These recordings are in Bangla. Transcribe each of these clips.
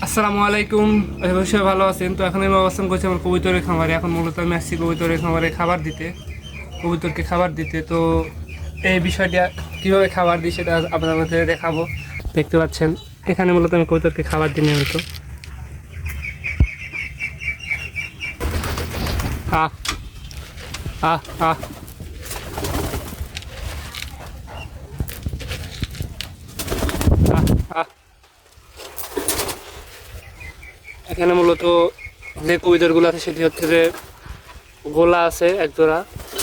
আসসালামু আলাইকুম। অবশ্যই ভালো আছেন। তো এখন আমি অবস্থান করছি আমার কবুতরের খামারে। এখন মূলত আমি আসছি কবুতরের খামারে খাবার দিতে, কবুতরকে খাবার দিতে। তো এই বিষয়টা কীভাবে খাবার দিই সেটা আপনাদের দেখাবো। দেখতে পাচ্ছেন এখানে মূলত আমি কবুতরকে খাবার দিই নিয়মিত। আহ আহ আহ আহ আহ এখানে মূলত যে কবুতরগুলো আছে সেটি হচ্ছে যে গোলা আছে এক জোড়া,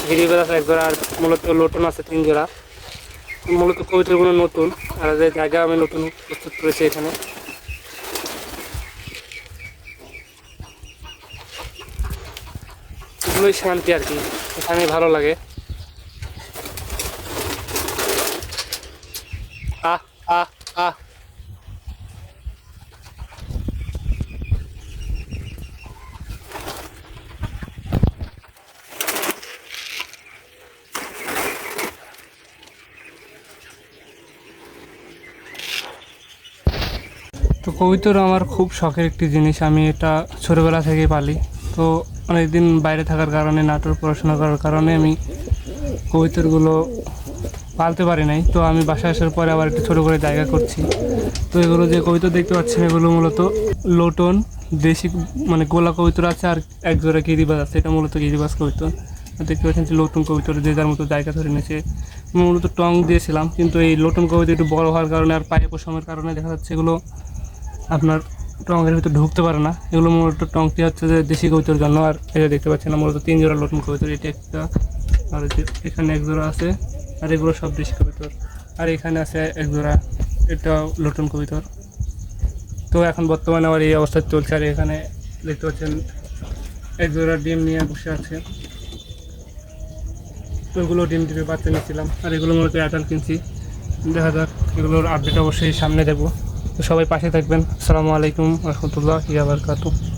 গিরিবাজ আছে এক জোড়া, আর মূলত লোটন আছে 3 জোড়া। মূলত কবুতরগুলো নতুন, আর যে জায়গা আমি নতুন প্রস্তুত করেছি এখানে। এগুলোই শান্তি আর কি, এখানে ভালো লাগে। আহ আহ আহ তো কবুতর আমার খুব শখের একটি জিনিস। আমি এটা ছোটোবেলা থেকেই পালি। তো অনেকদিন বাইরে থাকার কারণে, নাটোর পড়াশোনা করার কারণে আমি কবুতরগুলো পালতে পারি নাই। তো আমি বাসায় আসার পরে আবার একটু ছোটো করে জায়গা করছি। তো এগুলো যে কবুতর দেখতে পাচ্ছেন এগুলো মূলত লোটন, দেশি মানে গোলা কবুতর আছে, আর এক জোড়া গিরিবাজ আছে। এটা মূলত গিরিবাজ কবুতর। দেখতে পাচ্ছেন যে লোটন কবুতর যে যার মতো জায়গা ধরে নিয়েছে। মূলত টং দিয়েছিলাম, কিন্তু এই লোটন কবুতর একটু বড় হওয়ার কারণে আর পায়ে পশমের কারণে দেখা যাচ্ছে এগুলো আপনার টঙের ভিতরে ঢুকতে পারে না। এগুলো মূলত টংটি হচ্ছে যে দেশি কবুতর জন্য। আর এটা দেখতে পাচ্ছেন না, মূলত 3 জোড়া লোটন কবুতর, এটা একটা, আর এখানে এক জোড়া আছে, আর এগুলো সব দেশি কবুতর। আর এখানে আছে এক জোড়া, এটাও লোটন কবুতর। তো এখন বর্তমানে আমার এই অবস্থা চলছে। আর এখানে দেখতে পাচ্ছেন এক জোড়া ডিম নিয়ে বসে আছে। তো এগুলো ডিম টিপে বাচ্চা নিয়েছিলাম, আর এগুলো মূলত অ্যাডাল কিনছি। দেখা যাক, এগুলোর আপডেট অবশ্যই সামনে দেবো। তো সবাই পাশে থাকবেন। আসসালামু আলাইকুম রহমতুল্লাহি ওয়া বারাকাতুহু।